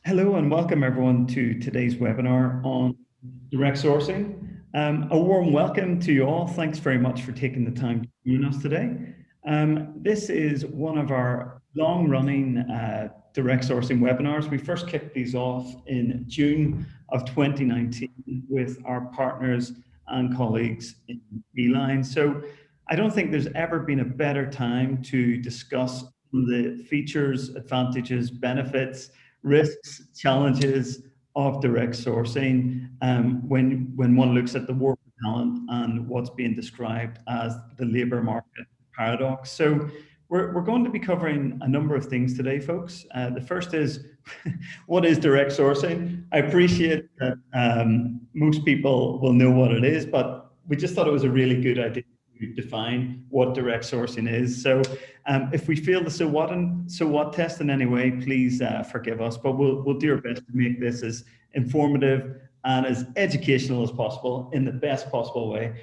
Hello and welcome everyone to today's webinar on direct sourcing. A warm welcome to you all. Thanks very much for taking the time to join us today. This is one of our long-running direct sourcing webinars. We first kicked these off in June of 2019 with our partners and colleagues in Beeline. So I don't think there's ever been a better time to discuss the features, advantages, benefits, risks, challenges of direct sourcing when one looks at the war for talent and what's being described as the labour market paradox. So we're going to be covering a number of things today, folks. The first is, what is direct sourcing? I appreciate that most people will know what it is, but we just thought it was a really good idea to define what direct sourcing is. So if we fail the so what test in any way, please forgive us, but we'll do our best to make this as informative and as educational as possible in the best possible way.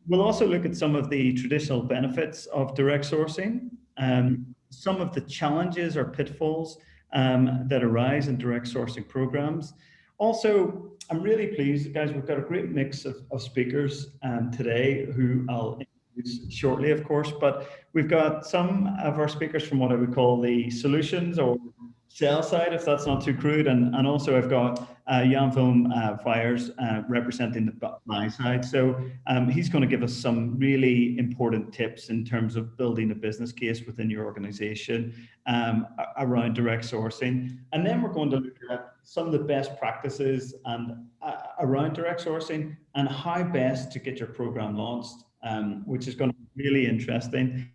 We'll also look at some of the traditional benefits of direct sourcing, some of the challenges or pitfalls that arise in direct sourcing programs. Also, I'm really pleased, guys, we've got a great mix of speakers today who I'll introduce shortly, of course, but we've got some of our speakers from what I would call the solutions or sell side, if that's not too crude, and also I've got Jan-Willem Weijers representing the buy side. So he's going to give us some really important tips in terms of building a business case within your organization around direct sourcing. And then we're going to look at some of the best practices and around direct sourcing and how best to get your program launched, which is going to be really interesting.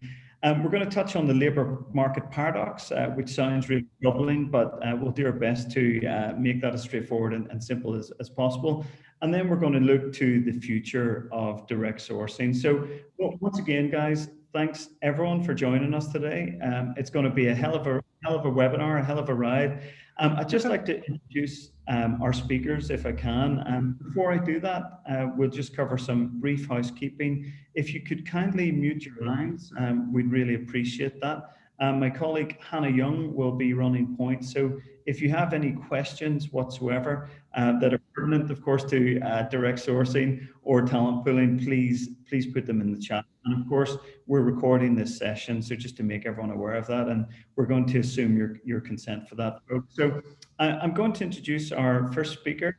We're going to touch on the labour market paradox, which sounds really troubling, but we'll do our best to make that as straightforward and simple as possible. And then we're going to look to the future of direct sourcing. So once again, guys, thanks everyone for joining us today. It's going to be a hell of a webinar, a hell of a ride. I'd just like to introduce our speakers if I can. Before I do that, we'll just cover some brief housekeeping. If you could kindly mute your lines, we'd really appreciate that. My colleague Hannah Young will be running point. So if you have any questions whatsoever that are pertinent, of course, to direct sourcing or talent pooling, please put them in the chat. And of course, we're recording this session, so just to make everyone aware of that, and we're going to assume your consent for that, folks. So I'm going to introduce our first speaker,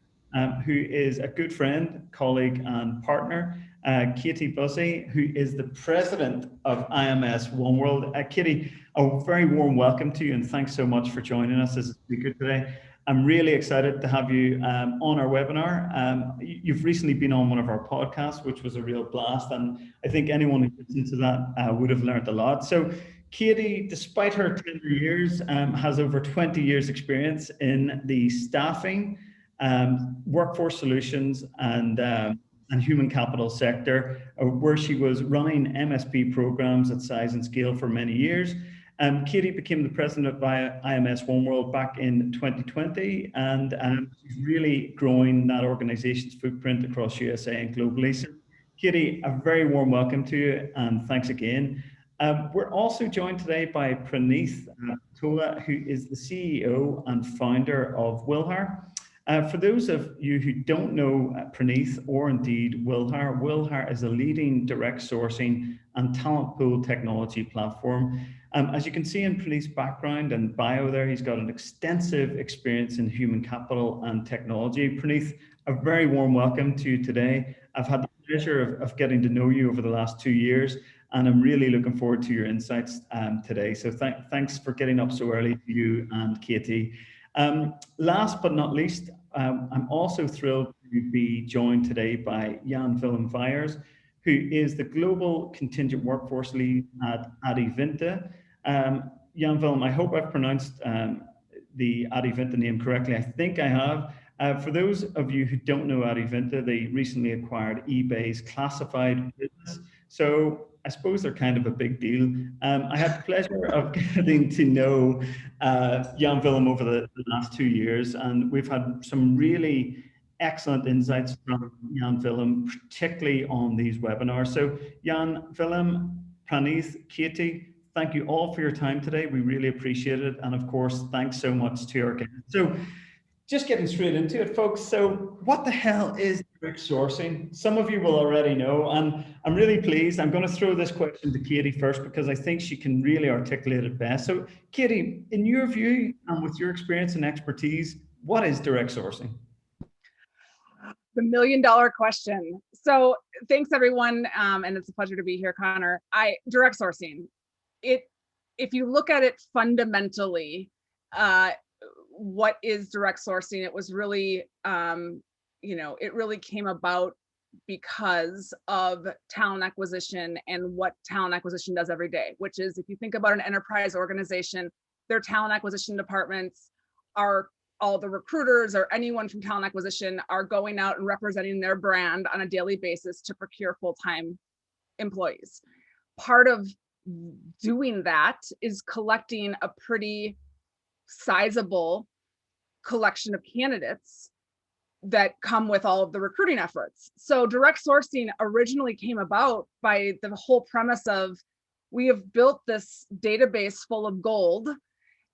who is a good friend, colleague, and partner, Katie Bussey, who is the president of IMS One World. Katie, a very warm welcome to you, and thanks so much for joining us as a speaker today. I'm really excited to have you on our webinar. You've recently been on one of our podcasts, which was a real blast, and I think anyone who listened to that would have learned a lot. So Katie, despite her tender years, has over 20 years experience in the staffing, workforce solutions, and human capital sector, where she was running MSP programs at size and scale for many years. Katie became the president of IMS One World back in 2020, and she's really growing that organization's footprint across USA and globally. So, Katie, a very warm welcome to you, and thanks again. We're also joined today by Praneeth Patlola, who is the CEO and founder of Willhar. For those of you who don't know Praneeth or indeed Willhar is a leading direct sourcing and talent pool technology platform. As you can see in Praneeth's background and bio there, he's got an extensive experience in human capital and technology. Praneeth, a very warm welcome to you today. I've had the pleasure of getting to know you over the last 2 years, and I'm really looking forward to your insights today. So thanks for getting up so early to you and Katie. Last but not least, I'm also thrilled to be joined today by Jan-Willem Weijers, who is the Global Contingent Workforce Lead at Adevinta. Jan-Willem, I hope I've pronounced the Adevinta name correctly. I think I have. For those of you who don't know Adevinta, they recently acquired eBay's classified business. So I suppose they're kind of a big deal. I had the pleasure of getting to know Jan-Willem over the last 2 years, and we've had some really excellent insights from Jan-Willem, particularly on these webinars. So Jan-Willem, Praneeth, Katie, thank you all for your time today. We really appreciate it. And of course, thanks so much to our guests. So just getting straight into it, folks. So what the hell is direct sourcing? Some of you will already know, and I'm really pleased. I'm going to throw this question to Katie first because I think she can really articulate it best. So Katie, in your view and with your experience and expertise, what is direct sourcing? The $1 million question. So thanks everyone. And it's a pleasure to be here, Connor. Direct sourcing, if you look at it fundamentally, what is direct sourcing? It was really, it really came about because of talent acquisition and what talent acquisition does every day, which is, if you think about an enterprise organization, their talent acquisition departments are all the recruiters or anyone from talent acquisition are going out and representing their brand on a daily basis to procure full-time employees. Part of doing that is collecting a pretty sizable collection of candidates that come with all of the recruiting efforts. So direct sourcing originally came about by the whole premise of, we have built this database full of gold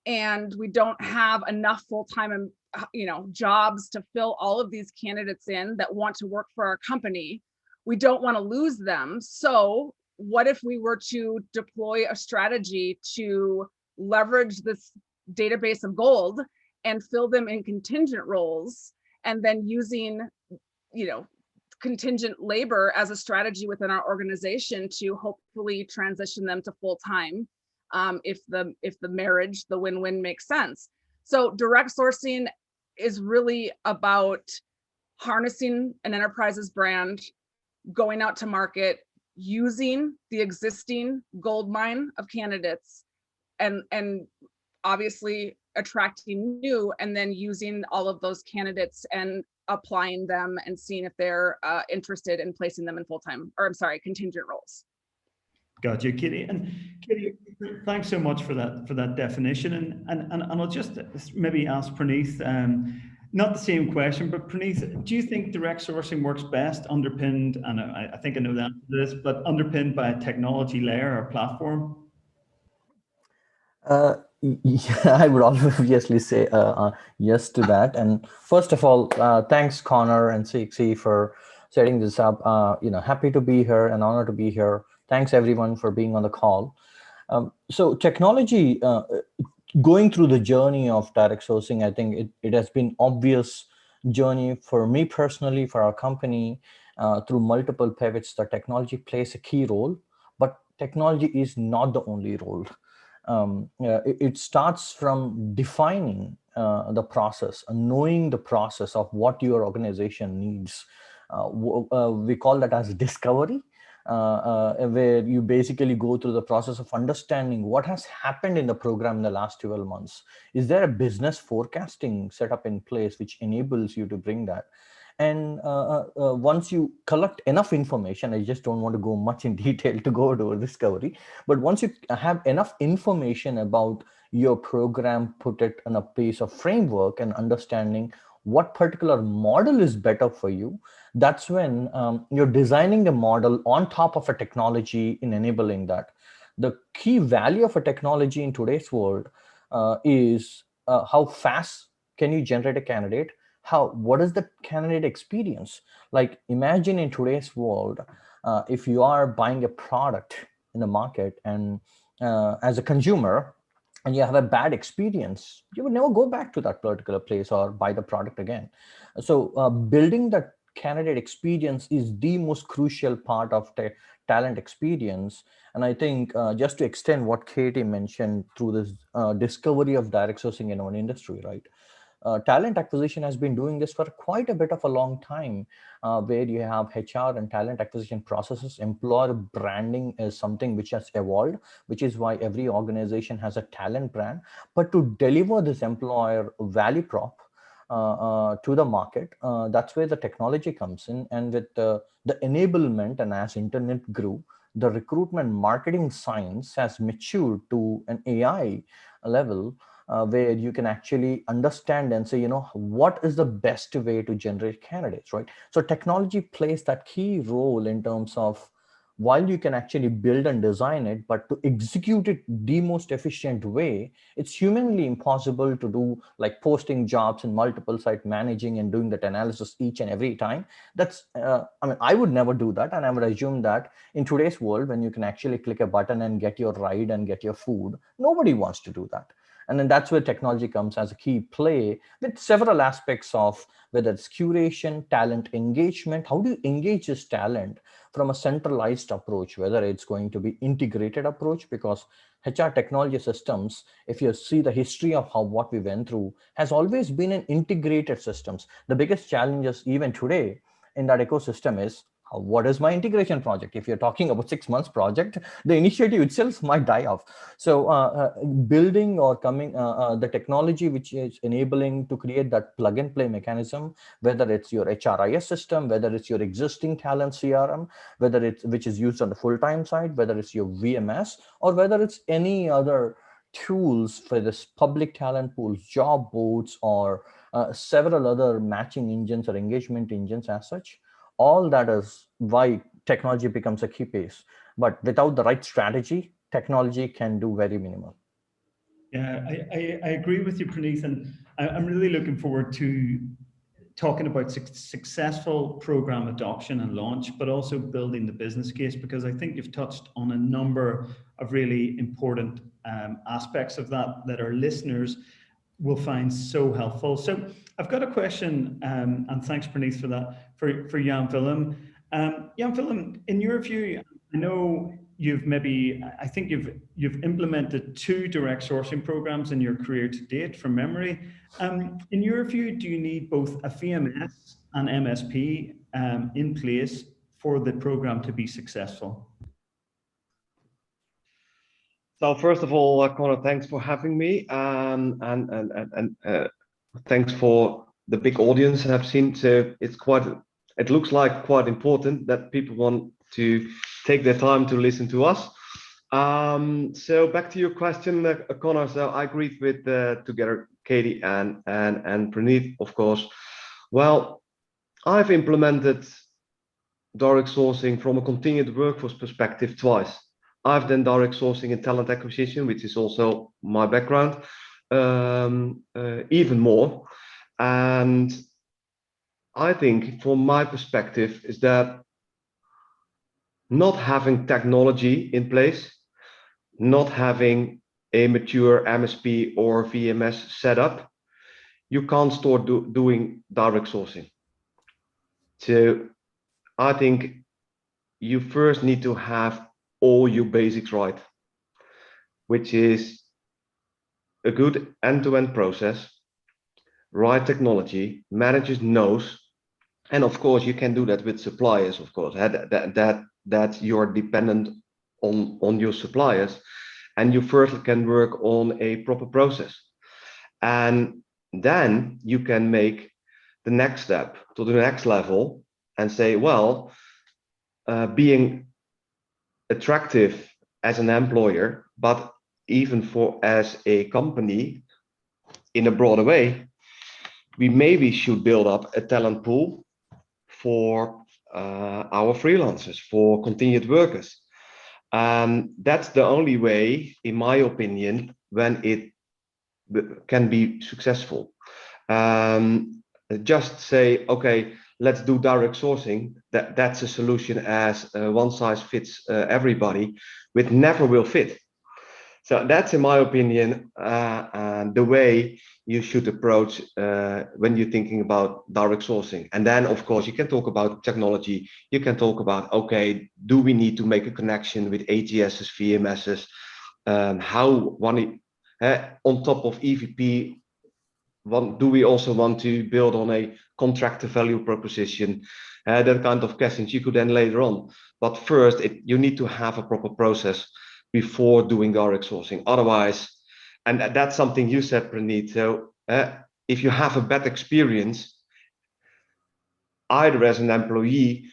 and we don't have enough full-time jobs to fill all of these candidates in that want to work for our company. We don't want to lose them. So what if we were to deploy a strategy to leverage this database of gold and fill them in contingent roles, and then using contingent labor as a strategy within our organization to hopefully transition them to full-time, if the marriage, the win-win, makes sense. So direct sourcing is really about harnessing an enterprise's brand, going out to market, using the existing gold mine of candidates, and obviously attracting new, and then using all of those candidates and applying them and seeing if they're interested in placing them in contingent roles. Gotcha, Katie. And Katie, thanks so much for that definition. And I'll just maybe ask Praneeth, not the same question, but Praneeth, do you think direct sourcing works best underpinned, and I think I know the answer to this, but underpinned by a technology layer or platform? Yeah, I would obviously say yes to that. And first of all, thanks Connor and CXC for setting this up. Happy to be here, an honor to be here. Thanks everyone for being on the call. So technology, going through the journey of direct sourcing, I think it has been obvious journey for me personally, for our company, through multiple pivots. The technology plays a key role, but technology is not the only role. It starts from defining the process, knowing the process of what your organization needs. We call that as discovery, where you basically go through the process of understanding what has happened in the program in the last 12 months. Is there a business forecasting setup in place which enables you to bring that? And once you collect enough information, I just don't want to go much in detail to go to a discovery, but once you have enough information about your program, put it in a piece of framework and understanding what particular model is better for you, that's when you're designing the model on top of a technology in enabling that. The key value of a technology in today's world is how fast can you generate a candidate? What is the candidate experience? Like, imagine in today's world, if you are buying a product in the market and as a consumer, and you have a bad experience, you would never go back to that particular place or buy the product again. So building that candidate experience is the most crucial part of the talent experience. And I think just to extend what Katie mentioned through this discovery of direct sourcing in our industry, right? Talent acquisition has been doing this for quite a bit of a long time, where you have HR and talent acquisition processes. Employer branding is something which has evolved, which is why every organization has a talent brand. But to deliver this employer value prop to the market, that's where the technology comes in. And with the enablement, and as internet grew, the recruitment marketing science has matured to an AI level, where you can actually understand and say, what is the best way to generate candidates, right? So technology plays that key role in terms of while you can actually build and design it, but to execute it the most efficient way, it's humanly impossible to do, like posting jobs in multiple site, managing and doing that analysis each and every time. That's, I mean, I would never do that. And I would assume that in today's world, when you can actually click a button and get your ride and get your food, nobody wants to do that. And then that's where technology comes as a key play, with several aspects of whether it's curation, talent engagement. How do you engage this talent from a centralized approach, whether it's going to be integrated approach, because HR technology systems, if you see the history of what we went through, has always been an integrated systems. The biggest challenges even today in that ecosystem is, what is my integration project? If you're talking about 6 months project, the initiative itself might die off. So building or coming the technology which is enabling to create that plug and play mechanism, whether it's your HRIS system, whether it's your existing talent CRM, whether it's which is used on the full-time side, whether it's your VMS, or whether it's any other tools for this public talent pools, job boards, or several other matching engines or engagement engines as such. All that is why technology becomes a key piece. But without the right strategy, technology can do very minimal. Yeah, I agree with you, Praneeth, and I'm really looking forward to talking about successful program adoption and launch, but also building the business case, because I think you've touched on a number of really important aspects of that our listeners will find so helpful. So I've got a question, and thanks, Praneeth, for that, for Jan-Willem. Jan-Willem, in your view, I know I think you've implemented 2 direct sourcing programs in your career to date from memory. In your view, do you need both a VMS and MSP in place for the program to be successful? So first of all, Connor, thanks for having me, and thanks for the big audience I've seen. So it looks like quite important that people want to take their time to listen to us. So back to your question, Connor. So I agree with together Katie and Praneeth, of course. Well, I've implemented direct sourcing from a continued workforce perspective twice. I've done direct sourcing and talent acquisition, which is also my background, even more. And I think from my perspective is that not having technology in place, not having a mature MSP or VMS setup, you can't start doing direct sourcing. So I think you first need to have all your basics right, which is a good end-to-end process, right technology, managers knows, and of course you can do that with suppliers, of course, that you're dependent on your suppliers, and you first can work on a proper process. And then you can make the next step to the next level and say, well, being attractive as an employer, but even as a company in a broader way, we maybe should build up a talent pool for our freelancers, for continued workers. That's the only way, in my opinion, when it can be successful. Just say, okay, let's do direct sourcing. That's a solution as one size fits everybody, which never will fit. So that's, in my opinion, the way you should approach when you're thinking about direct sourcing. And then, of course, you can talk about technology. You can talk about, okay, do we need to make a connection with ATSs, VMSs? On top of EVP, do we also want to build on a contractor value proposition? That kind of questions you could then later on. But first, you need to have a proper process before doing direct sourcing. Otherwise, and that's something you said, Praneeth. So if you have a bad experience, either as an employee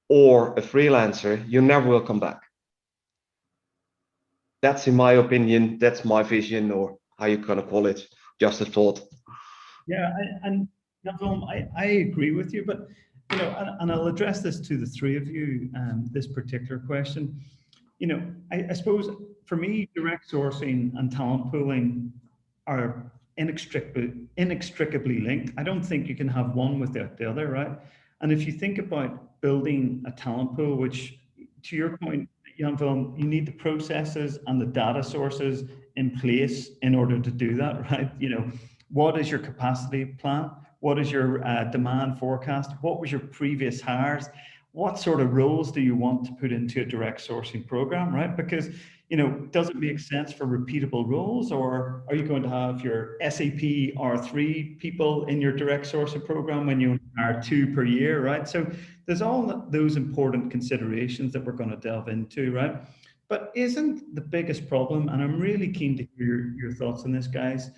or a freelancer, you never will come back. That's, in my opinion, that's my vision, or how you kind of call it, just a thought. Yeah, and I agree with you, but and I'll address this to the three of you, this particular question. I suppose for me, direct sourcing and talent pooling are inextricably linked. I don't think you can have one without the other, right? And if you think about building a talent pool, which to your point, Jan-Willem, you need the processes and the data sources in place in order to do that, right? What is your capacity plan? What is your demand forecast? What was your previous hires? What sort of roles do you want to put into a direct sourcing program, right? Because, does it make sense for repeatable roles, or are you going to have your SAP R3 people in your direct sourcing program when you hire 2 per year, right? So there's all those important considerations that we're going to delve into, right? But isn't the biggest problem, and I'm really keen to hear your thoughts on this, guys,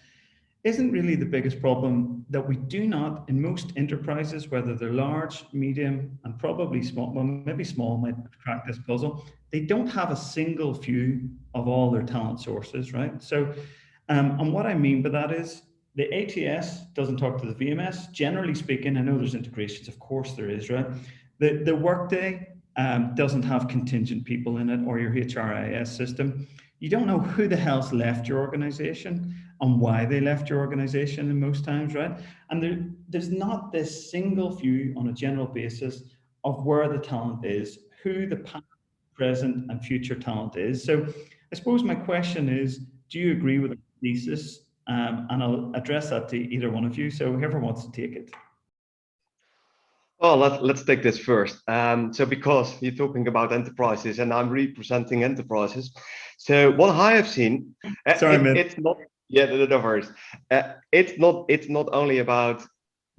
isn't really the biggest problem that we do not, in most enterprises, whether they're large, medium, and probably small, well, maybe small might crack this puzzle, they don't have a single view of all their talent sources, right? So, and what I mean by that is the ATS doesn't talk to the VMS. Generally speaking, I know there's integrations, of course there is, right? The Workday doesn't have contingent people in it, or your HRIS system. You don't know who the hell's left your organization and why they left your organization in most times, right? And there's not this single view on a general basis of where the talent is, who the past, present, and future talent is. So I suppose my question is, do you agree with the thesis? And I'll address that to either one of you. So whoever wants to take it. Well, let's take this first. So because you're talking about enterprises and I'm representing enterprises, so what I have seen, it's not. Yeah, no worries. It's not only about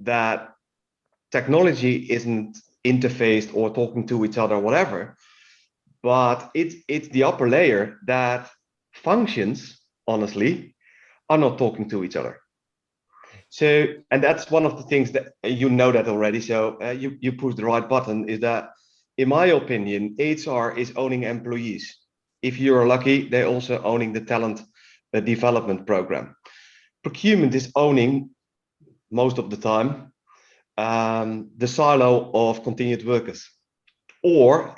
that technology isn't interfaced or talking to each other, or whatever, but it's the upper layer that functions, honestly, are not talking to each other. So, and that's one of the things that that already. So you push the right button. Is that, in my opinion, HR is owning employees. If you're lucky, they're also owning the talent development program. Procurement is owning, most of the time, the silo of continued workers. Or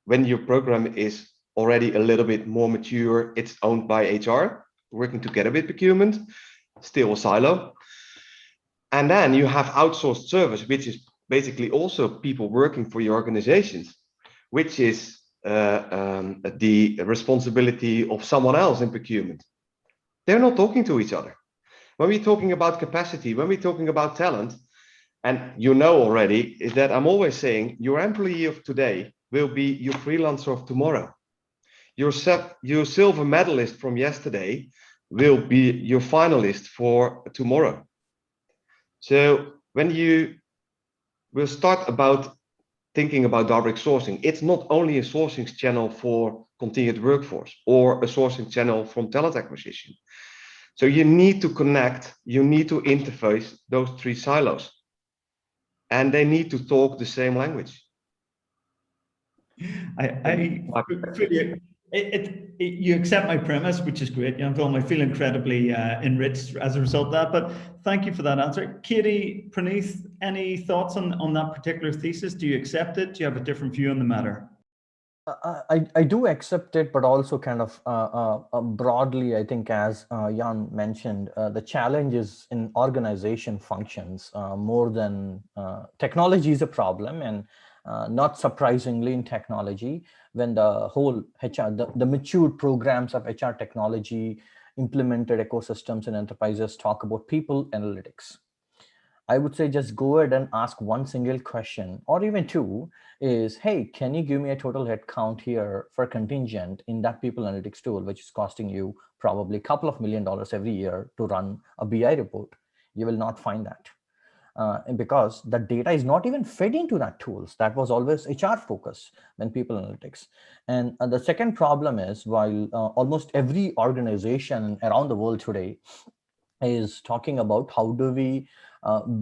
when your program is already a little bit more mature, it's owned by HR, working together with procurement, still a silo. And then you have outsourced service, which is basically also people working for your organizations, which is the responsibility of someone else in procurement. They're not talking to each other. When we're talking about capacity, when we're talking about talent, and already, is that I'm always saying your employee of today will be your freelancer of tomorrow. Your silver medalist from yesterday will be your finalist for tomorrow. So when you will start about thinking about direct sourcing, it's not only a sourcing channel for continued workforce or a sourcing channel from talent acquisition. So you need to connect, you need to interface those 3 silos, and they need to talk the same language. You accept my premise, which is great, Jan-Willem. I feel incredibly enriched as a result of that, but thank you for that answer. Katie, Praneeth, any thoughts on that particular thesis? Do you accept it? Do you have a different view on the matter? I do accept it, but also kind of broadly, I think, as Jan mentioned, the challenge is in organization functions more than technology is a problem. And not surprisingly in technology, when the whole HR, the matured programs of HR technology, implemented ecosystems and enterprises talk about people analytics. I would say just go ahead and ask one single question, or even 2, is, hey, can you give me a total head count here for contingent in that people analytics tool, which is costing you probably a couple of $1 million every year to run a BI report? You will not find that. And because the data is not even fed into that tools. That was always HR focus when people analytics. And the second problem is, while almost every organization around the world today is talking about how do we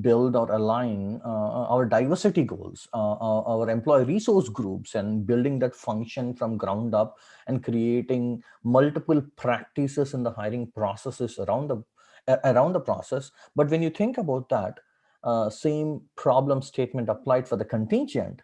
build or align our diversity goals, our employee resource groups, and building that function from ground up and creating multiple practices in the hiring processes around the process. But when you think about that, same problem statement applied for the contingent,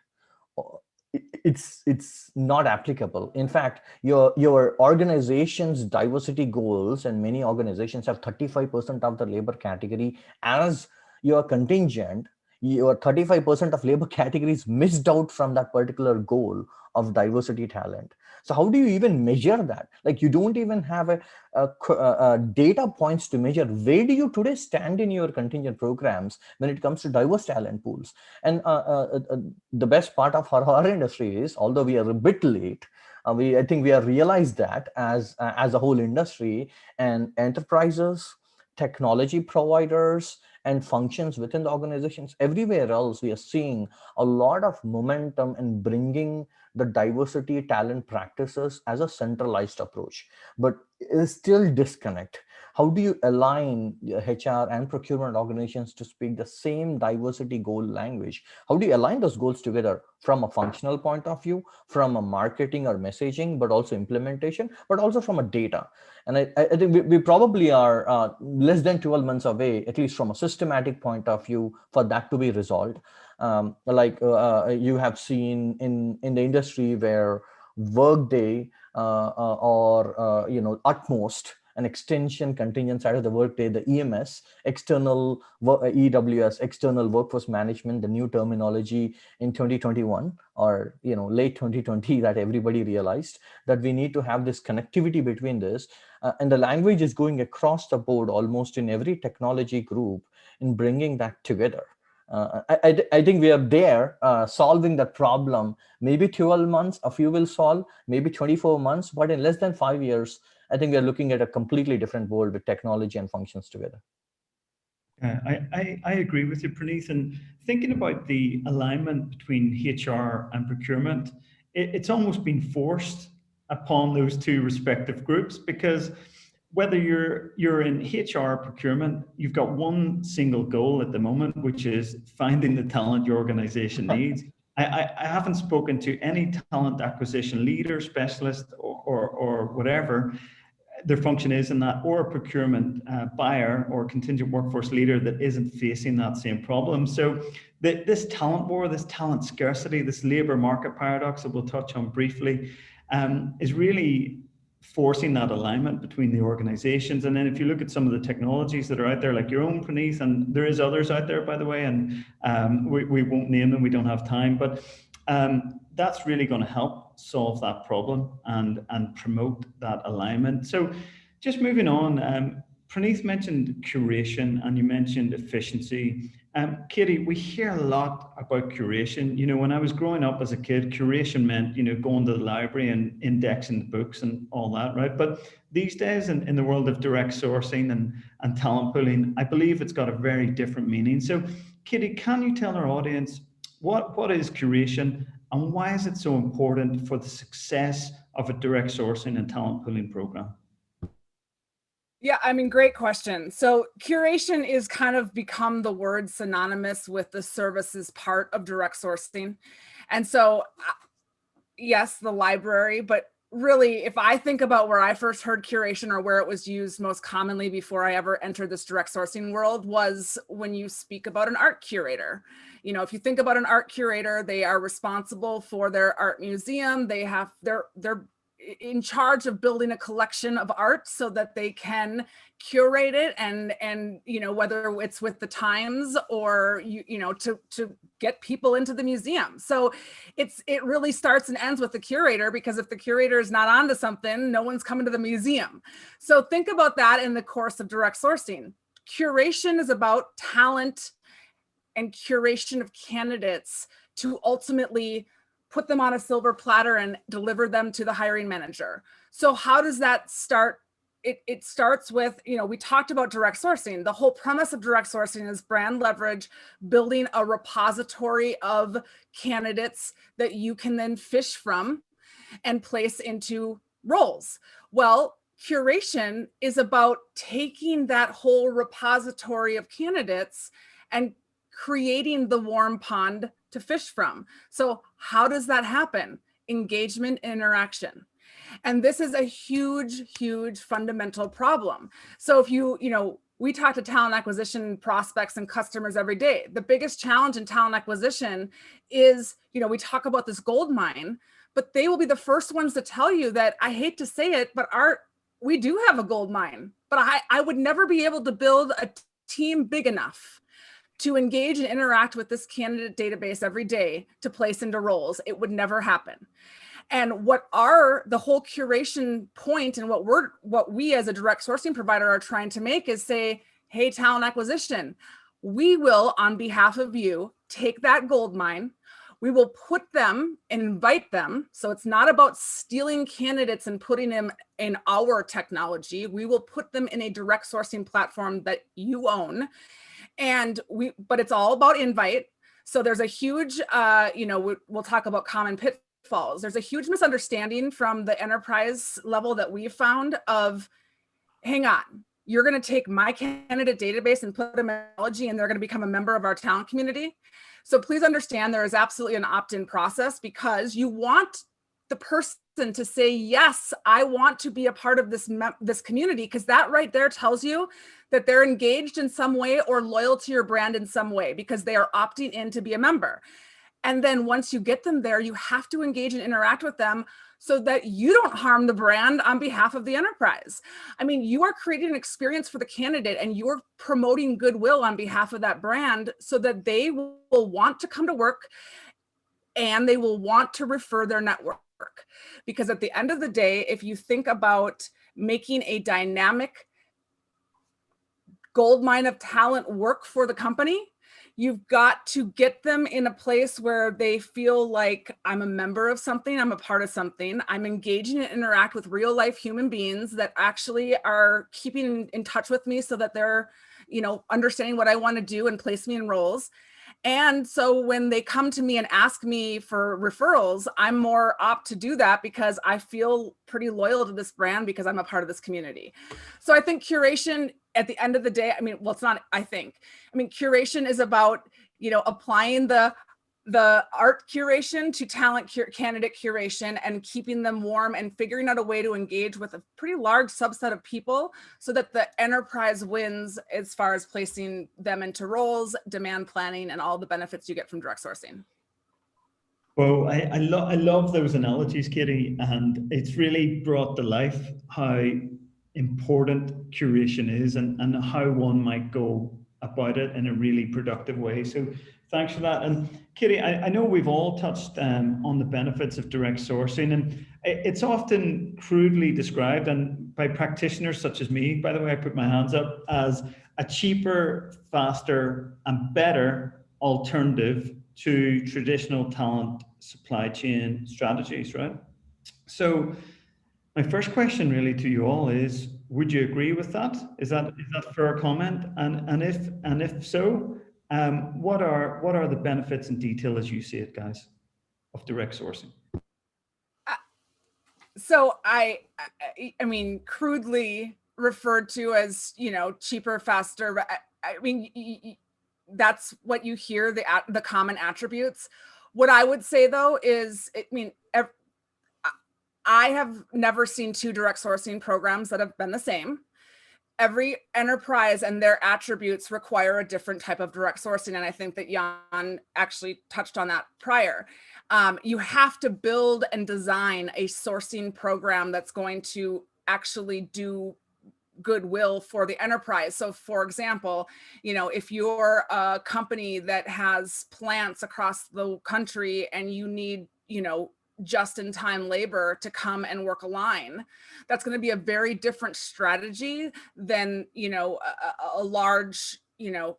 it's not applicable. In fact, your organization's diversity goals, and many organizations have 35% of the labor category as your contingent. Your 35% of labor categories missed out from that particular goal of diversity talent. So how do you even measure that? Like, you don't even have a data points to measure. Where do you today stand in your contingent programs when it comes to diverse talent pools? And the best part of our industry is, although we are a bit late, I think we have realized that as a whole industry, and enterprises, technology providers, and functions within the organizations, everywhere else, we are seeing a lot of momentum in bringing the diversity talent practices as a centralized approach. But is still disconnect. How do you align HR and procurement organizations to speak the same diversity goal language? How do you align those goals together from a functional point of view, from a marketing or messaging, but also implementation, but also from a data? And I think we probably are less than 12 months away, at least from a systematic point of view, for that to be resolved. You have seen in the industry where Workday or Utmost, an extension contingent side of the Workday, the EMS, external EWS, external workforce management, the new terminology in 2021 or late 2020, that everybody realized that we need to have this connectivity between this, and the language is going across the board almost in every technology group in bringing that together. I think we are there solving that problem. Maybe 12 months, a few will solve, maybe 24 months, but in less than 5 years, I think we are looking at a completely different world with technology and functions together. I agree with you, Praneeth. And thinking about the alignment between HR and procurement, it's almost been forced upon those two respective groups, because whether you're in HR procurement, you've got one single goal at the moment, which is finding the talent your organization needs. I haven't spoken to any talent acquisition leader, specialist, or whatever their function is in that, or a procurement buyer or contingent workforce leader that isn't facing that same problem. So this talent war, this talent scarcity, this labor market paradox that we'll touch on briefly, is really forcing that alignment between the organizations. And then if you look at some of the technologies that are out there, like your own, Praneeth, and there is others out there, by the way, and we won't name them, we don't have time, but that's really going to help solve that problem and promote that alignment. So just moving on, Praneeth mentioned curation and you mentioned efficiency. Katie, we hear a lot about curation. When I was growing up as a kid, curation meant, going to the library and indexing the books and all that, right? But these days in the world of direct sourcing and talent pooling, I believe it's got a very different meaning. So Katie, can you tell our audience what is curation and why is it so important for the success of a direct sourcing and talent pooling program? Yeah, great question. So curation is kind of become the word synonymous with the services part of direct sourcing. And so, yes, the library, but really, if I think about where I first heard curation or where it was used most commonly before I ever entered this direct sourcing world was when you speak about an art curator. If you think about an art curator, they are responsible for their art museum. They're in charge of building a collection of art so that they can curate it and whether it's with the times or to get people into the museum. So it really starts and ends with the curator, because if the curator is not onto something, no one's coming to the museum. So think about that in the course of direct sourcing. Curation is about talent and curation of candidates to ultimately put them on a silver platter and deliver them to the hiring manager. So how does that start? It starts with, we talked about direct sourcing. The whole premise of direct sourcing is brand leverage, building a repository of candidates that you can then fish from and place into roles. Well, curation is about taking that whole repository of candidates and creating the warm pond to fish from. So how does that happen? Engagement, interaction. And this is a huge, huge fundamental problem. So if we talk to talent acquisition prospects and customers every day. The biggest challenge in talent acquisition is, we talk about this gold mine, but they will be the first ones to tell you that, I hate to say it, but we do have a gold mine, but I would never be able to build a team big enough to engage and interact with this candidate database every day to place into roles. It would never happen. And the whole curation point and what we as a direct sourcing provider are trying to make is say, hey, talent acquisition, we will, on behalf of you, take that gold mine, we will put them and invite them. So it's not about stealing candidates and putting them in our technology. We will put them in a direct sourcing platform that you own. But it's all about invite. So there's a huge, we'll talk about common pitfalls. There's a huge misunderstanding from the enterprise level that we've found of, hang on, you're going to take my candidate database and put them in technology and they're going to become a member of our talent community. So please understand there is absolutely an opt-in process, because you want the person to say, yes, I want to be a part of this community, because that right there tells you that they're engaged in some way or loyal to your brand in some way, because they are opting in to be a member. And then once you get them there, you have to engage and interact with them so that you don't harm the brand on behalf of the enterprise. I mean, you are creating an experience for the candidate and you're promoting goodwill on behalf of that brand so that they will want to come to work and they will want to refer their network. Because at the end of the day, if you think about making a dynamic goldmine of talent work for the company, you've got to get them in a place where they feel like, I'm a member of something, I'm a part of something, I'm engaging and interact with real life human beings that actually are keeping in touch with me so that they're, understanding what I want to do and place me in roles. And so when they come to me and ask me for referrals, I'm more apt to do that because I feel pretty loyal to this brand because I'm a part of this community. So I think curation at the end of the day, curation is about, applying the art curation to candidate curation and keeping them warm and figuring out a way to engage with a pretty large subset of people so that the enterprise wins as far as placing them into roles, demand planning, and all the benefits you get from direct sourcing. Well, I love those analogies, Katie, and it's really brought to life how important curation is and how one might go about it in a really productive way. So thanks for that. And Katie, I know we've all touched on the benefits of direct sourcing, and it's often crudely described, and by practitioners such as me, by the way, I put my hands up, as a cheaper, faster, and better alternative to traditional talent supply chain strategies, right? So my first question really to you all is, would you agree with that? Is that a fair comment? And if so, what are the benefits in detail as you see it, guys, of direct sourcing? So I mean, crudely referred to as, cheaper, faster. I mean, that's what you hear, the common attributes. What I would say though is, I have never seen two direct sourcing programs that have been the same. Every enterprise and their attributes require a different type of direct sourcing. And I think that Jan actually touched on that prior. You have to build and design a sourcing program that's going to actually do goodwill for the enterprise. So for example, if you're a company that has plants across the country and you need, just-in-time labor to come and work a line, that's going to be a very different strategy than, a large,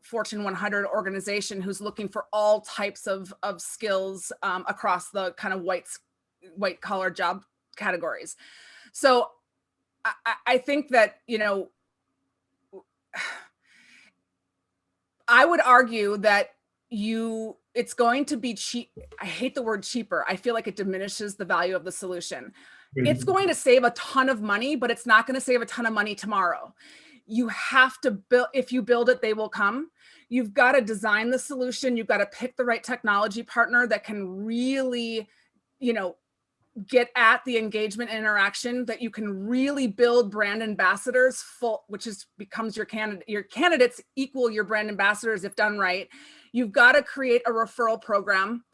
Fortune 100 organization who's looking for all types of skills across the kind of white collar job categories. So I think that, I would argue that it's going to be cheap. I hate the word cheaper. I feel like it diminishes the value of the solution. Mm-hmm. It's going to save a ton of money, but it's not going to save a ton of money tomorrow. You have to build, if you build it, they will come. You've got to design the solution. You've got to pick the right technology partner that can really, get at the engagement and interaction, that you can really build brand ambassadors becomes your candidates equal your brand ambassadors if done right. You've got to create a referral program.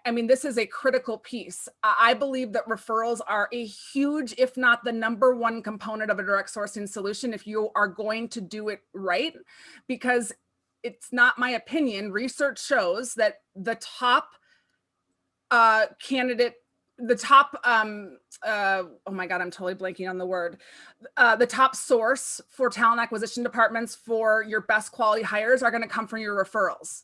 I mean, this is a critical piece. I believe that referrals are a huge, if not the #1 component of a direct sourcing solution if you are going to do it right, because it's not my opinion. Research shows that the top candidate, the top, oh my God, I'm totally blanking on the word. The top source for talent acquisition departments for your best quality hires are going to come from your referrals.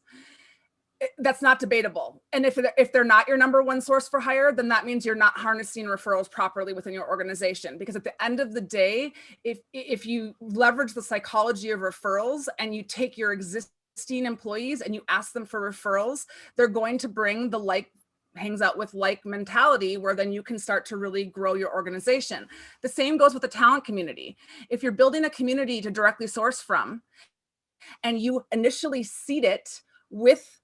That's not debatable. And if they're not your #1 source for hire, then that means you're not harnessing referrals properly within your organization. Because at the end of the day, if you leverage the psychology of referrals and you take your existing employees and you ask them for referrals, they're going to bring the like hangs out with like mentality, where then you can start to really grow your organization. The same goes with the talent community. If you're building a community to directly source from, and you initially seed it with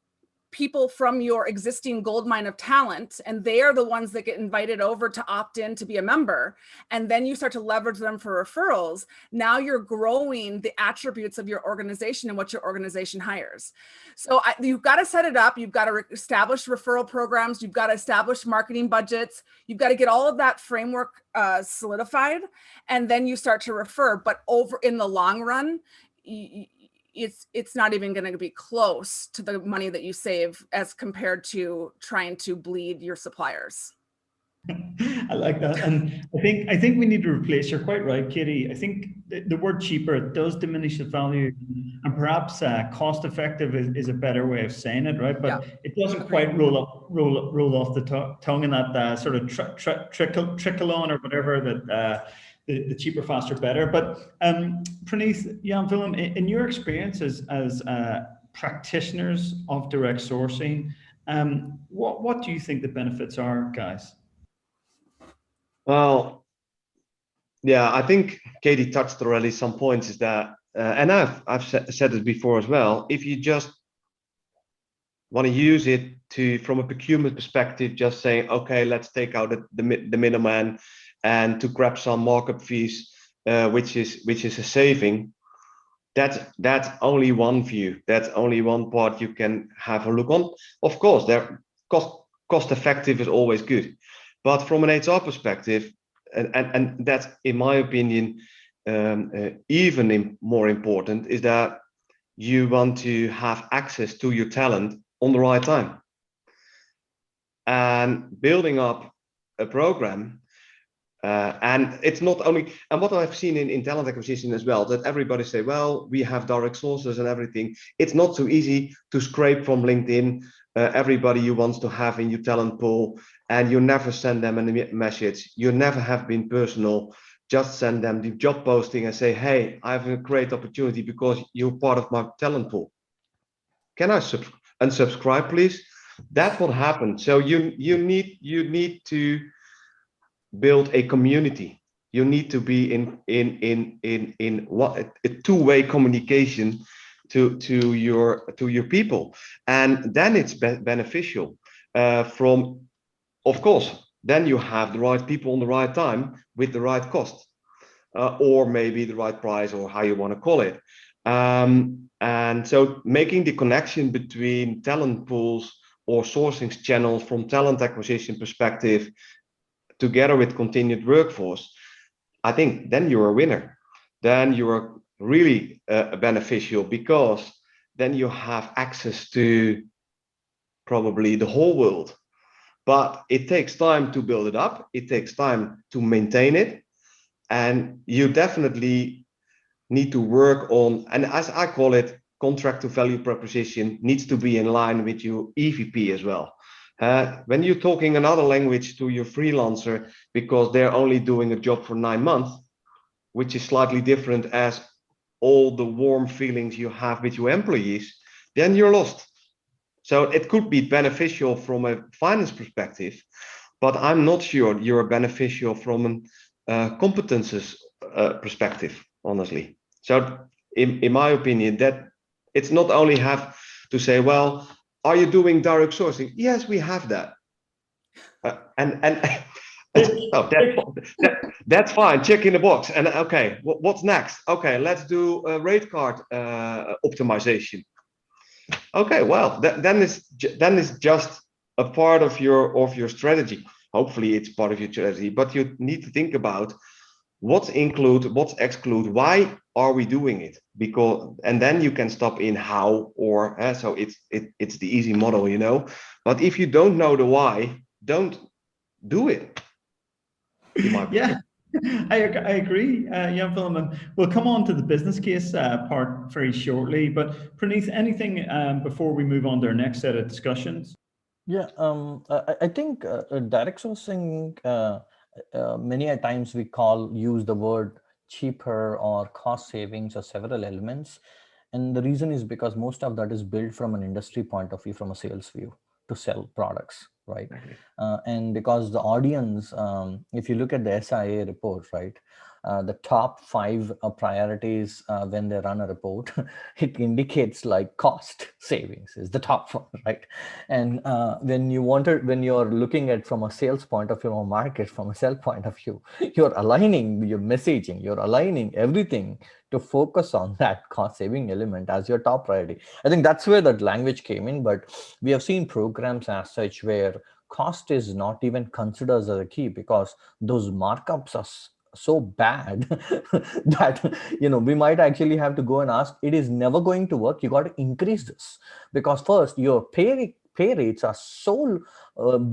people from your existing goldmine of talent, and they are the ones that get invited over to opt in to be a member, and then you start to leverage them for referrals, now you're growing the attributes of your organization and what your organization hires. So you've got to set it up. You've got to establish referral programs. You've got to establish marketing budgets. You've got to get all of that framework solidified, and then you start to refer. But over in the long run, it's not even going to be close to the money that you save as compared to trying to bleed your suppliers. I like that. And I think we need to replace, you're quite right, Katie. I think the word cheaper, it does diminish the value, and perhaps cost effective is a better way of saying it, right? But yeah, it doesn't quite roll off the tongue in that sort of trickle on or whatever that the cheaper, faster, better. But Praneeth, Jan-Willem, in your experience as practitioners of direct sourcing, what do you think the benefits are, guys? Well, yeah, I think Katie touched already some points. Is that, and I've said it before as well. If you just want to use it from a procurement perspective, just saying, okay, let's take out the middleman and to grab some markup fees, which is a saving. That's only one view. That's only one part you can have a look on. Of course, cost effective is always good, but from an HR perspective, and that's in my opinion even more important, is that you want to have access to your talent on the right time, and building up a program. And it's not only, and what I've seen in talent acquisition as well, that everybody say, well, we have direct sources and everything. It's not so easy to scrape from LinkedIn everybody you want to have in your talent pool, and you never send them a message. You never have been personal. Just send them the job posting and say, hey, I have a great opportunity because you're part of my talent pool. Can I unsubscribe, please? That's what happened. So you need to build a community. You need to be in what a two-way communication to your people, and then it's beneficial. Of course, then you have the right people on the right time with the right cost, or maybe the right price, or how you want to call it. And so making the connection between talent pools or sourcing channels from talent acquisition perspective, together with continued workforce, I think then you're a winner. Then you are really beneficial, because then you have access to probably the whole world. But it takes time to build it up. It takes time to maintain it. And you definitely need to work on, and as I call it, contract to value proposition needs to be in line with your EVP as well. When you're talking another language to your freelancer because they're only doing a job for 9 months, which is slightly different as all the warm feelings you have with your employees, then you're lost. So it could be beneficial from a finance perspective, but I'm not sure you're beneficial from a competences perspective, honestly. So in my opinion, that it's not only have to say, well, are you doing direct sourcing? Yes, we have that. And oh, that's fine. Check in the box. And okay, what's next? Okay, let's do a rate card optimization. Okay, well, then it's just a part of your strategy. Hopefully, it's part of your strategy, but you need to think about what's include, what's exclude, why are we doing it? Because, and then you can stop in how or so it's the easy model, you know. But if you don't know the why, don't do it. Yeah, I agree, Jan-Willem. And we'll come on to the business case part very shortly. But Praneeth, anything before we move on to our next set of discussions? Yeah, I think direct sourcing, many a times we use the word cheaper or cost savings or several elements. And the reason is because most of that is built from an industry point of view, from a sales view to sell products, right? And because the audience, if you look at the SIA report, right, the top 5 priorities when they run a report, it indicates like cost savings is the top one, right? And when you're looking at from a sales point of view or market from a sell point of view, you're aligning your messaging, you're aligning everything to focus on that cost saving element as your top priority. I think that's where that language came in, but we have seen programs as such where cost is not even considered as a key because those markups are so bad that we might actually have to go and ask, it is never going to work. You got to increase this because first your pay rates are so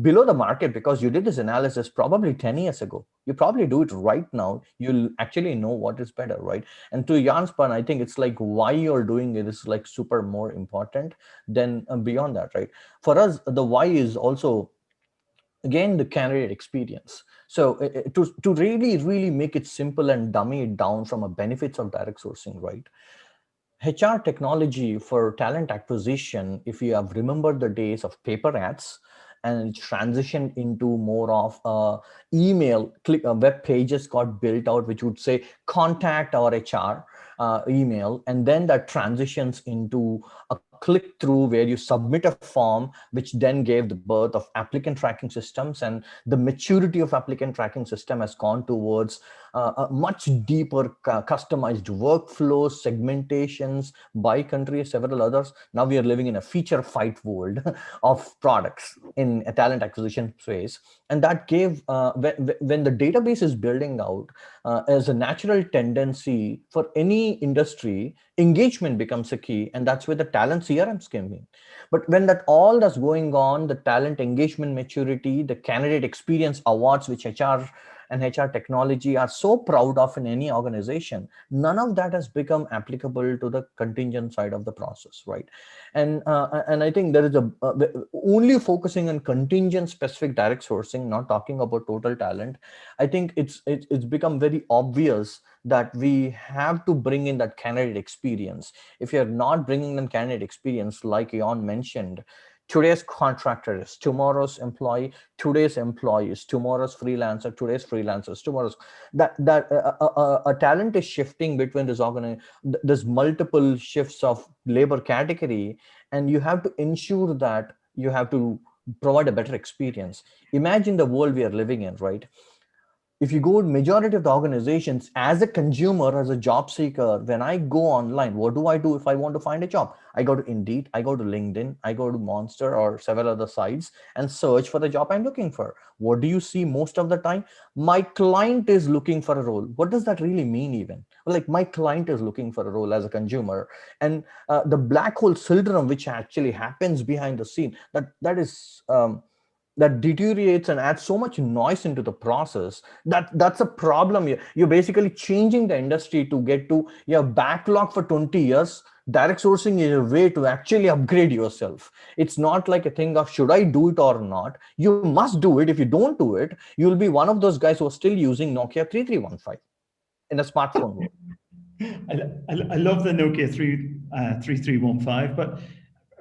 below the market because you did this analysis probably 10 years ago. You probably do it right now. You'll actually know what is better, right? And to Jan's point, I think it's like why you're doing it is like super more important than beyond that, right? For us, the why is also again the candidate experience. So to really make it simple and dummy it down from a benefits of direct sourcing, right? HR technology for talent acquisition, if you have remembered the days of paper ads and transitioned into more of email, web pages got built out, which would say contact our HR email, and then that transitions into a click through where you submit a form, which then gave the birth of applicant tracking systems. And the maturity of applicant tracking system has gone towards a much deeper customized workflows, segmentations by country, several others. Now we are living in a feature fight world of products in a talent acquisition space. And that gave, when the database is building out, as a natural tendency for any industry, engagement becomes a key. And that's where the talent CRMs came in. But when that all that's going on, the talent engagement maturity, the candidate experience awards, which HR and HR technology are so proud of in any organization, none of that has become applicable to the contingent side of the process, right? And I think there is only focusing on contingent specific direct sourcing, not talking about total talent. I think it's become very obvious that we have to bring in that candidate experience. If you're not bringing in candidate experience, like Jan mentioned, today's contractor is tomorrow's employee, today's employee is tomorrow's freelancer, today's freelancer is tomorrow's. A talent is shifting between there's multiple shifts of labor category, and you have to ensure that you have to provide a better experience. Imagine the world we are living in, right? If you go to majority of the organizations, as a consumer, as a job seeker, when I go online, what do I do if I want to find a job? I go to Indeed, I go to LinkedIn, I go to Monster or several other sites and search for the job I'm looking for. What do you see most of the time? My client is looking for a role. What does that really mean even? Well, like my client is looking for a role as a consumer. And the black hole syndrome, which actually happens behind the scene, that is... that deteriorates and adds so much noise into the process that's a problem. You're basically changing the industry to get to your backlog for 20 years. Direct sourcing is a way to actually upgrade yourself. It's not like a thing of should I do it or not. You must do it. If you don't do it, you'll be one of those guys who are still using Nokia 3315 in a smartphone world. I love the Nokia 3315, but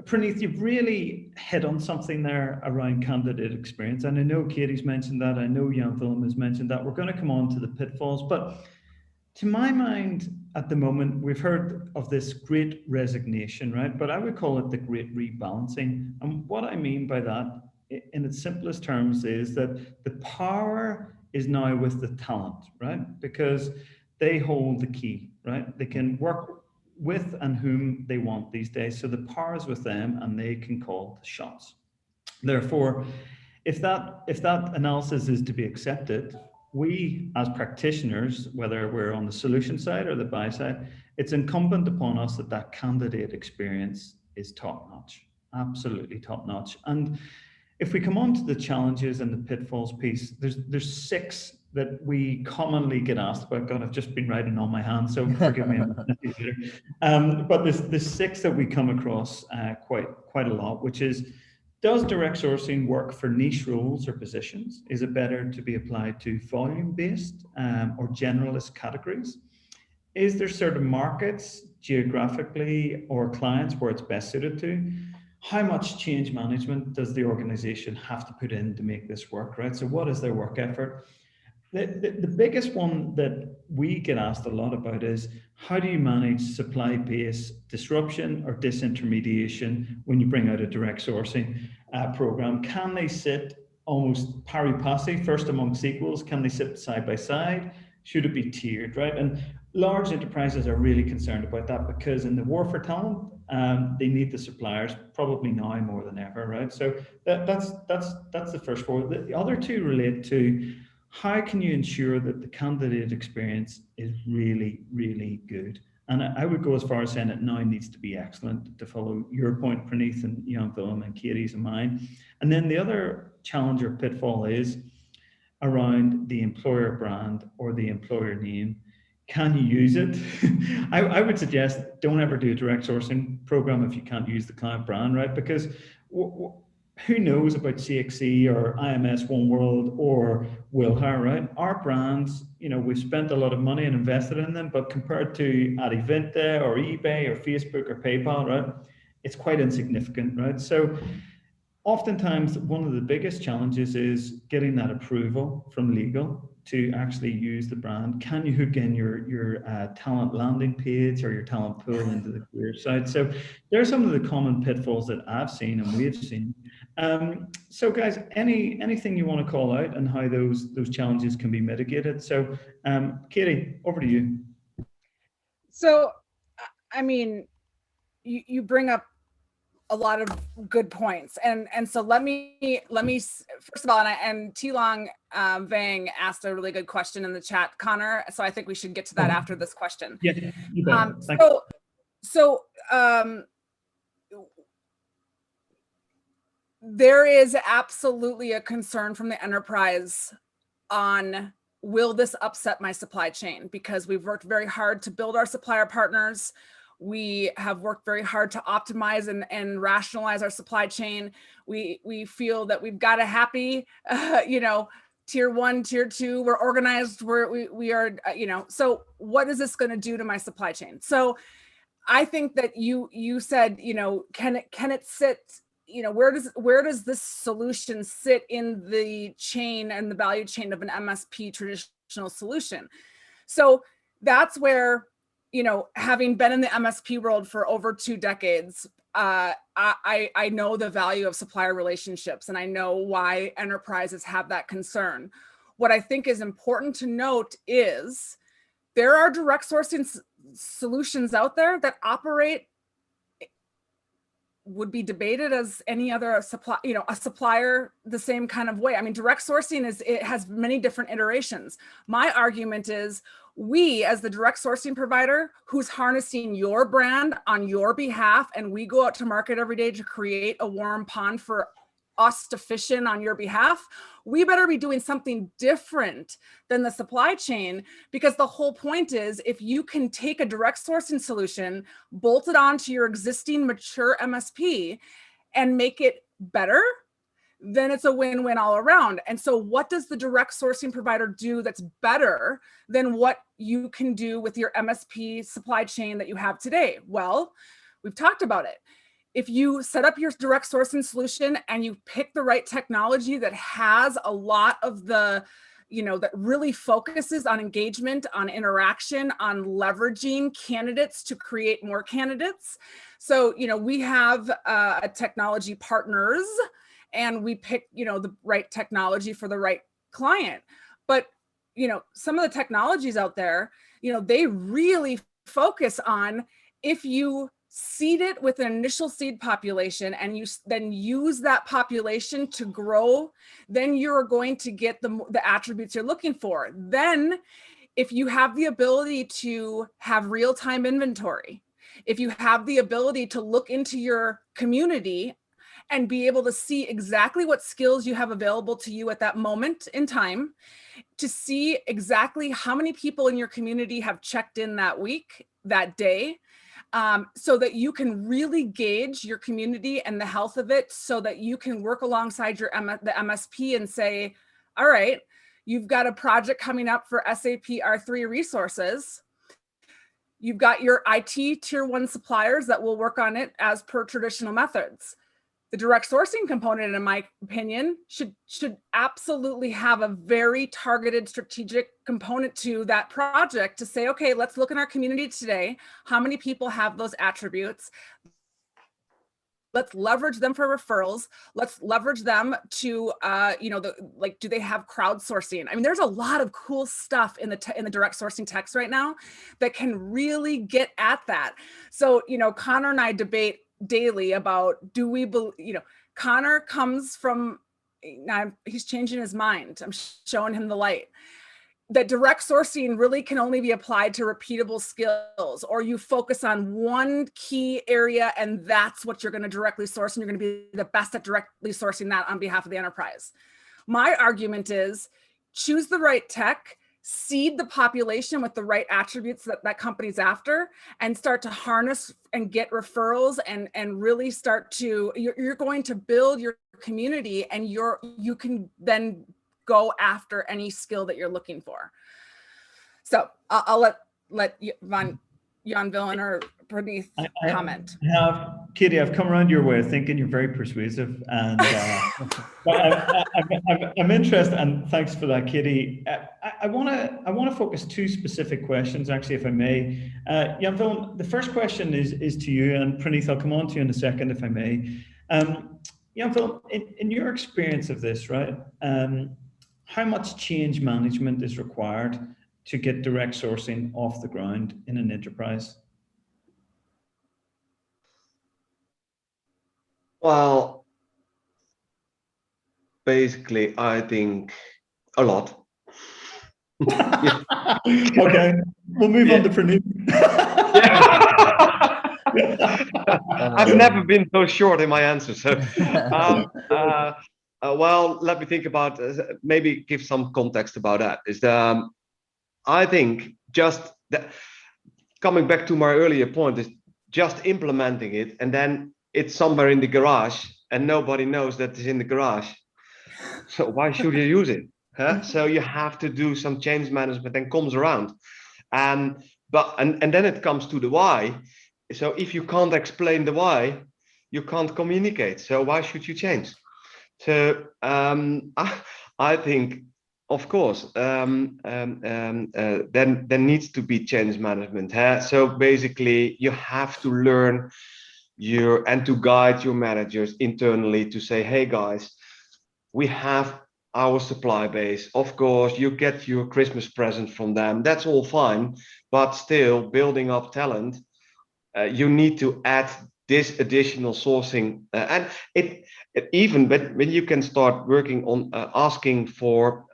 Praneeth, you've really hit on something there around candidate experience. And I know Katie's mentioned that. I know Jan-Willem has mentioned that. We're going to come on to the pitfalls. But to my mind, at the moment, we've heard of this great resignation, right? But I would call it the great rebalancing. And what I mean by that in its simplest terms is that the power is now with the talent, right? Because they hold the key, right? They can work with and whom they want these days. So the power is with them and they can call the shots. Therefore, if that analysis is to be accepted, we as practitioners, whether we're on the solution side or the buy side, it's incumbent upon us that that candidate experience is top notch, absolutely top notch. And if we come on to the challenges and the pitfalls piece, there's 6 that we commonly get asked about. God, I've just been writing on my hand, so forgive me. But there's 6 that we come across quite a lot, which is, does direct sourcing work for niche roles or positions? Is it better to be applied to volume-based or generalist categories? Is there certain markets geographically or clients where it's best suited to? How much change management does the organization have to put in to make this work, right? So what is their work effort? The biggest one that we get asked a lot about is, how do you manage supply base disruption or disintermediation when you bring out a direct sourcing program? Can they sit almost pari passu, first amongst equals? Can they sit side by side? Should it be tiered, right? And large enterprises are really concerned about that, because in the war for talent, they need the suppliers probably now more than ever, right? So that's the first 4. The other 2 relate to, how can you ensure that the candidate experience is really, really good? And I would go as far as saying it now needs to be excellent, to follow your point, Praneeth, and Jan-Willem and Katie's and mine. And then the other challenge or pitfall is around the employer brand or the employer name. Can you use it? I would suggest don't ever do a direct sourcing program if you can't use the client brand, right? Because who knows about CXC or IMS One World or Willhar, right? Our brands, we've spent a lot of money and invested in them, but compared to Adiventa or eBay or Facebook or PayPal, right, it's quite insignificant, right? So oftentimes one of the biggest challenges is getting that approval from legal to actually use the brand. Can you hook in your talent landing page or your talent pool into the career site? So there are some of the common pitfalls that I've seen and we've seen. So guys, anything you want to call out and how those challenges can be mitigated? So Katie, over to you. So, I mean, you bring up a lot of good points, and so let me first of all, and T-Long Vang asked a really good question in the chat, Connor. So I think we should get to that after this question. Yeah, you bet. So there is absolutely a concern from the enterprise on, will this upset my supply chain? Because we've worked very hard to build our supplier partners. We have worked very hard to optimize and rationalize our supply chain. We feel that we've got a happy, tier 1, tier 2, we're organized, we are, so what is this going to do to my supply chain? So I think that you said, can it sit, where does this solution sit in the chain and the value chain of an MSP traditional solution? So that's where, having been in the MSP world for over 2 decades, I know the value of supplier relationships, and I know why enterprises have that concern. What I think is important to note is there are direct sourcing solutions out there that operate, would be debated as any other supply, a supplier the same kind of way. I mean, direct sourcing it has many different iterations. My argument is, we as the direct sourcing provider who's harnessing your brand on your behalf, and we go out to market every day to create a warm pond for us to fish in on your behalf, we better be doing something different than the supply chain, because the whole point is, if you can take a direct sourcing solution, bolt it onto your existing mature MSP and make it better, then it's a win-win all around. And so what does the direct sourcing provider do that's better than what you can do with your MSP supply chain that you have today? Well, we've talked about it. If you set up your direct sourcing solution and you pick the right technology that has a lot of the, that really focuses on engagement, on interaction, on leveraging candidates to create more candidates. So, we have technology partners, and we pick, the right technology for the right client. But, some of the technologies out there, they really focus on, if you seed it with an initial seed population and you then use that population to grow, then you're going to get the attributes you're looking for. Then if you have the ability to have real-time inventory, if you have the ability to look into your community and be able to see exactly what skills you have available to you at that moment in time, to see exactly how many people in your community have checked in that week, that day, so that you can really gauge your community and the health of it, so that you can work alongside the MSP and say, all right, you've got a project coming up for SAP R3 resources. You've got your IT tier 1 suppliers that will work on it as per traditional methods. The direct sourcing component, in my opinion, should absolutely have a very targeted strategic component to that project to say, okay, let's look in our community today. How many people have those attributes? Let's leverage them for referrals. Let's leverage them to, do they have crowdsourcing? I mean, there's a lot of cool stuff in the direct sourcing text right now that can really get at that. So, Connor and I debate daily about, do we believe, Connor comes from, now he's changing his mind. I'm showing him the light. That direct sourcing really can only be applied to repeatable skills, or you focus on one key area and that's what you're going to directly source, and you're going to be the best at directly sourcing that on behalf of the enterprise. My argument is, choose the right tech, seed the population with the right attributes that company's after, and start to harness and get referrals and really start to, you're going to build your community, and you can then go after any skill that you're looking for. So I'll let Jan-Willem or Praneeth comment. Katie, I've come around your way of thinking. You're very persuasive, and I'm interested. And thanks for that, Katie. I want to focus 2 specific questions, actually, if I may. Jan-Willem, the first question is to you, and Praneeth, I'll come on to you in a second, if I may. Jan-Willem, in your experience of this, right? How much change management is required to get direct sourcing off the ground in an enterprise? Well, basically, I think a lot. Okay, we'll move on to Praneeth. I've never been so short in my answer. So, well, let me think about, maybe give some context about that. I think just that, coming back to my earlier point, is just implementing it, and then it's somewhere in the garage and nobody knows that it's in the garage. So why should you use it? Huh? So you have to do some change management and comes around. And then it comes to the why. So if you can't explain the why, you can't communicate. So why should you change? So I think, of course, then there needs to be change management. Huh? So basically, you have to learn and to guide your managers internally to say, hey guys, we have our supply base. Of course, you get your Christmas present from them. That's all fine, but still building up talent, you need to add this additional sourcing, and even when you can start working on asking for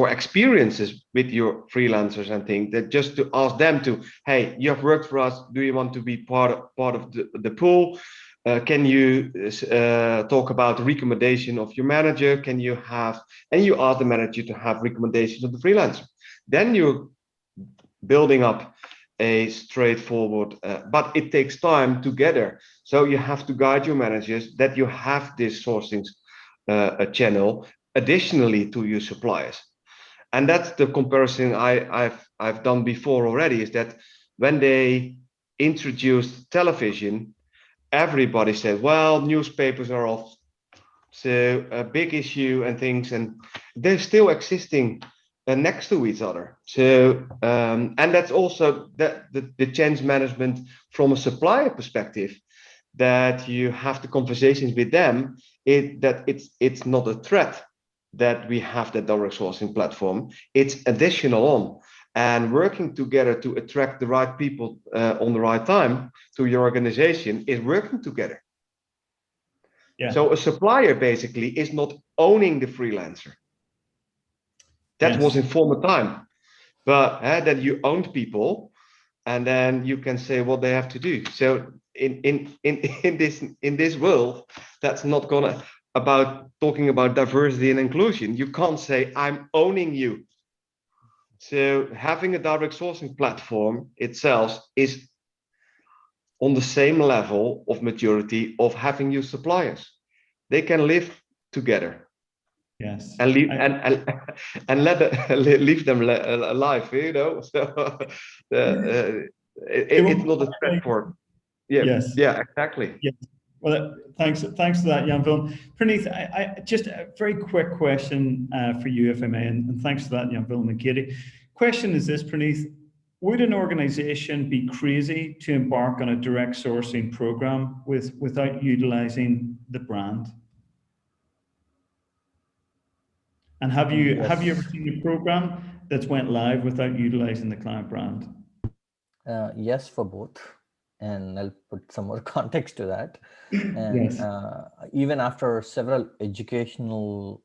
experiences with your freelancers and things, that just to ask them to, hey, you have worked for us, do you want to be part of the pool? Can you talk about the recommendation of your manager? Can you have, and you ask the manager to have recommendations of the freelancer. Then you're building up a straightforward, but it takes time to get there. So you have to guide your managers that you have this sourcing channel additionally to your suppliers. And that's the comparison I've done before already, is that when they introduced television, everybody said, well, newspapers are off, so a big issue and things, and they're still existing next to each other. So and that's also the change management from a supplier perspective. that you have the conversations with them, it's not a threat that we have that direct sourcing platform. It's additional on, and working together to attract the right people on the right time to your organization is working together. Yeah. So a supplier basically is not owning the freelancer. That was in former time, but then you owned people, and then you can say what they have to do. So in this world, that's not gonna about talking about diversity and inclusion. You can't say I'm owning you. So having a direct sourcing platform itself is on the same level of maturity of having your suppliers. They can live together. Yes. And leave and leave them alive, you know. So it's not a threat for. Yeah. Yes. Yeah. Exactly. Yes. Well, thanks for that, Jan-Willem. Praneeth, I just a very quick question for you, if I may, and thanks for that, Jan-Willem and Katie. Question is this, Praneeth: would an organization be crazy to embark on a direct sourcing program without utilizing the brand? And have you ever seen a program that's went live without utilizing the client brand? Yes, for both. And I'll put some more context to that. And Yes. Even after several educational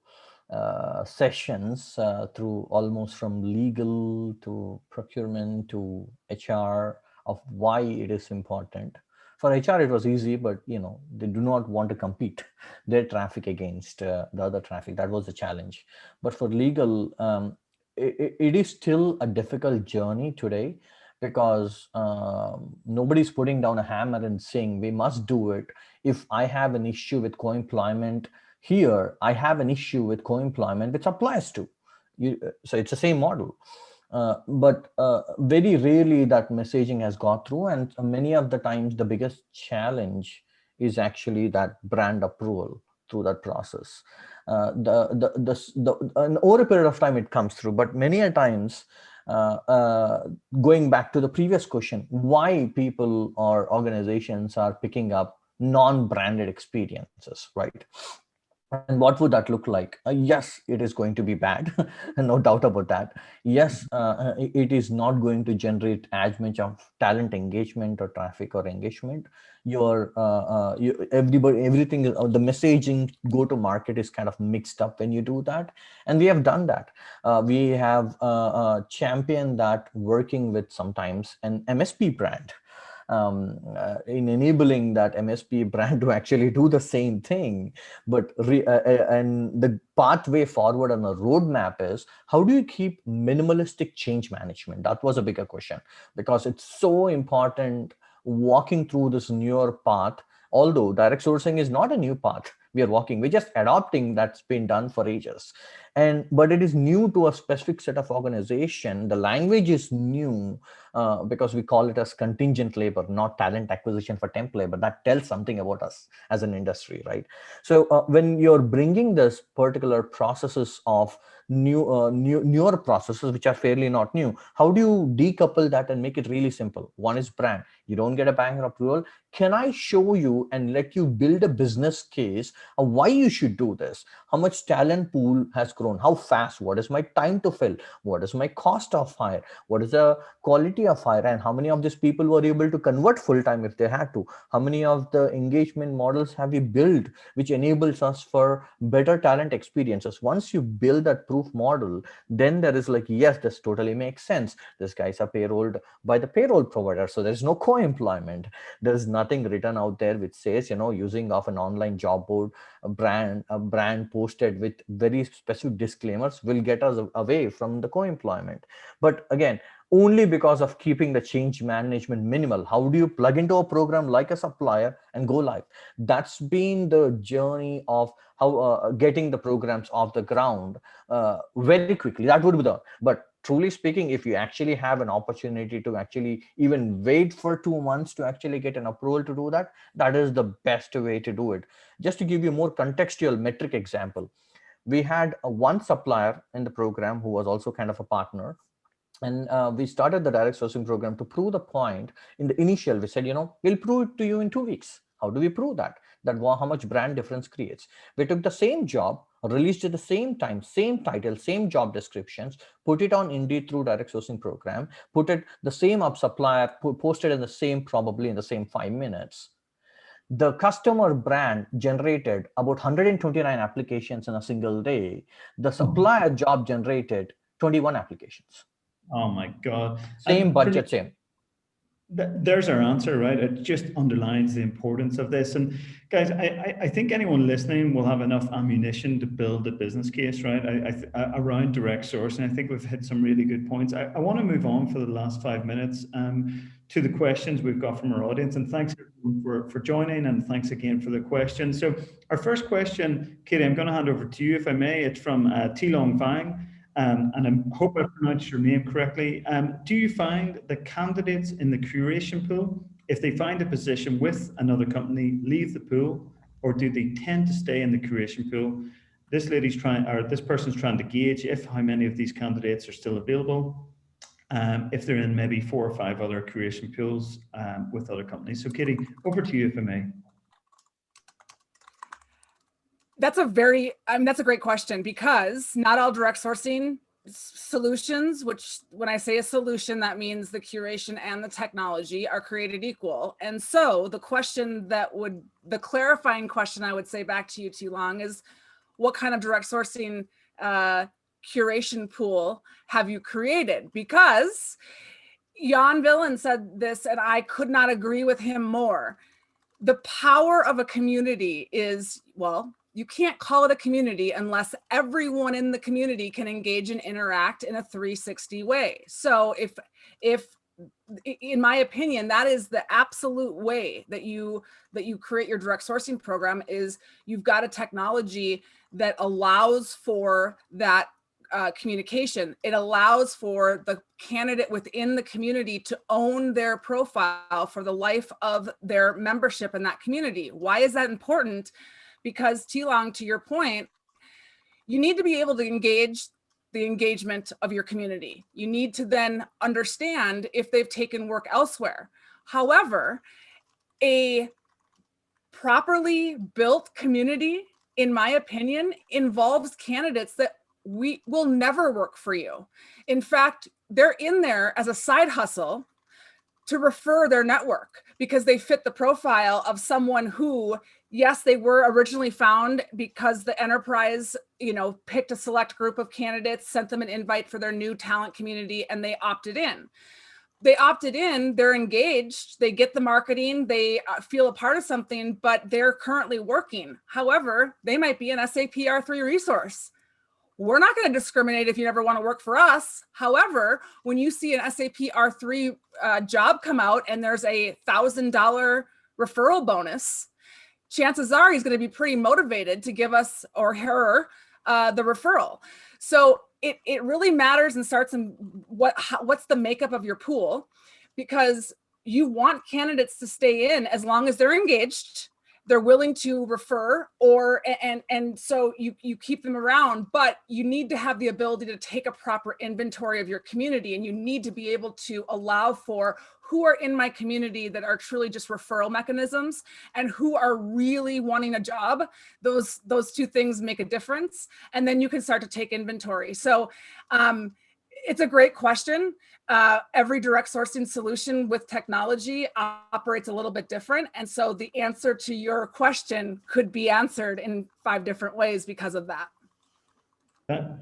sessions through almost from legal to procurement to HR of why it is important. For HR, it was easy, but they do not want to compete their traffic against the other traffic. That was the challenge. But for legal, it is still a difficult journey today, because nobody's putting down a hammer and saying we must do it. If I have an issue with co-employment here, I have an issue with co-employment which applies to you. So it's the same model. But very rarely that messaging has got through, and many of the times the biggest challenge is actually that brand approval through that process. And over a period of time it comes through, but many a times, going back to the previous question, why people or organizations are picking up non-branded experiences, right? And what would that look like? Yes, it is going to be bad, no doubt about that. Yes, it is not going to generate as much of talent engagement or traffic or engagement. Everything, the messaging go to market is kind of mixed up when you do that. And we have done that. We have championed that, working with sometimes an MSP brand. In enabling that MSP brand to actually do the same thing. But and the pathway forward on a roadmap is, how do you keep minimalistic change management? That was a bigger question, because it's so important walking through this newer path. Although direct sourcing is not a new path we're just adopting, that's been done for ages. But it is new to a specific set of organization. The language is new, because we call it as contingent labor, not talent acquisition for temp labor. That tells something about us as an industry, right? So when you're bringing this particular processes of newer processes, which are fairly not new, how do you decouple that and make it really simple? One is brand. You don't get a bank approval. Can I show you and let you build a business case of why you should do this? How much talent pool has grown? How fast? What is my time to fill? What is my cost of hire? What is the quality of hire? And how many of these people were able to convert full-time if they had to? How many of the engagement models have we built which enables us for better talent experiences? Once you build that proof model, then there is like, yes, this totally makes sense. These guys are payrolled by the payroll provider, so there's no co-employment. There's nothing written out there which says, using of an online job board, a brand posted with very specific disclaimers will get us away from the co-employment. But again, only because of keeping the change management minimal. How do you plug into a program like a supplier and go live? That's been the journey of how getting the programs off the ground very quickly. That would be the, but truly speaking, if you actually have an opportunity to actually even wait for 2 months to actually get an approval to do that, that is the best way to do it. Just to give you more contextual metric example, we had one supplier in the program who was also kind of a partner. And we started the direct sourcing program to prove the point. In the initial, we said, we'll prove it to you in 2 weeks. How do we prove that? How much brand difference creates? We took the same job, released at the same time, same title, same job descriptions, put it on Indeed through direct sourcing program, put it the same up supplier, posted in the same, probably in the same 5 minutes. The customer brand generated about 129 applications in a single day. The supplier job generated 21 applications. Oh my God. Same budget, same. There's our answer, right? It just underlines the importance of this. And guys, I think anyone listening will have enough ammunition to build a business case, right? Around direct sourcing. I think we've hit some really good points. I want to move on for the last 5 minutes to the questions we've got from our audience. And thanks for joining, and thanks again for the questions. So our first question, Katie, I'm going to hand over to you, if I may. It's from Tilong Vang. And I hope I pronounced your name correctly. Do you find the candidates in the curation pool, if they find a position with another company, leave the pool, or do they tend to stay in the curation pool? This person's trying to gauge how many of these candidates are still available, if they're in maybe 4 or 5 other curation pools with other companies. So Katie, over to you, if I may. That's a great question, because not all direct sourcing solutions, which when I say a solution, that means the curation and the technology, are created equal. And so the clarifying question I would say back to you, Tilong, is what kind of direct sourcing curation pool have you created? Because Jan-Willem said this, and I could not agree with him more. The power of a community is, well, you can't call it a community unless everyone in the community can engage and interact in a 360 way. So if in my opinion, that is the absolute way that you create your direct sourcing program, is you've got a technology that allows for that communication. It allows for the candidate within the community to own their profile for the life of their membership in that community. Why is that important? Because Tilong, to your point, you need to be able to engage the engagement of your community. You need to then understand if they've taken work elsewhere. However, a properly built community, in my opinion, involves candidates that will never work for you. In fact, they're in there as a side hustle to refer their network because they fit the profile of someone who, yes, they were originally found because the enterprise, picked a select group of candidates, sent them an invite for their new talent community, and they opted in. They're engaged, they get the marketing, they feel a part of something, but they're currently working. However, they might be an SAP R3 resource. We're not going to discriminate if you never want to work for us. However, when you see an SAP R3 job come out and there's a $1,000 referral bonus, chances are he's going to be pretty motivated to give us or her the referral. So it really matters and starts in what's the makeup of your pool, because you want candidates to stay in as long as they're engaged, they're willing to refer, and so you keep them around, but you need to have the ability to take a proper inventory of your community, and you need to be able to allow for who are in my community that are truly just referral mechanisms and who are really wanting a job. Those two things make a difference, and then you can start to take inventory. So it's a great question. Every direct sourcing solution with technology operates a little bit different. And so the answer to your question could be answered in 5 different ways because of that.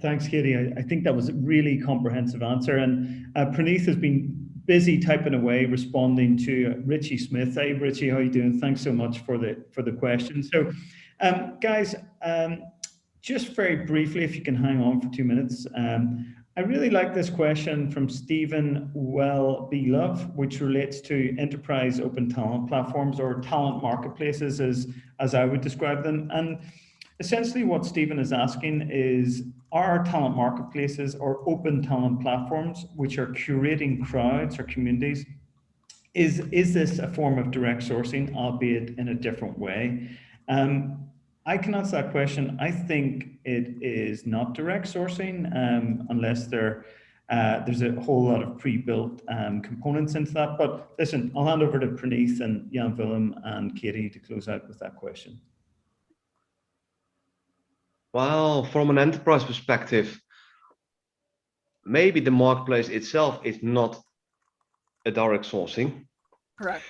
Thanks, Katie. I think that was a really comprehensive answer. And Praneeth has been busy typing away, responding to Richie Smith. Hey, Richie, how are you doing? Thanks so much for the question. So, guys, just very briefly, if you can hang on for 2 minutes, I really like this question from Stephen Well-Be-Love, which relates to enterprise open talent platforms, or talent marketplaces, as I would describe them. And essentially what Stephen is asking is, are talent marketplaces or open talent platforms, which are curating crowds or communities, is this a form of direct sourcing, albeit in a different way? I can answer that question. I think it is not direct sourcing unless they're There's a whole lot of pre-built components into that. But listen, I'll hand over to Praneeth and Jan-Willem and Katie to close out with that question. Well, from an enterprise perspective, maybe the marketplace itself is not a direct sourcing. Correct.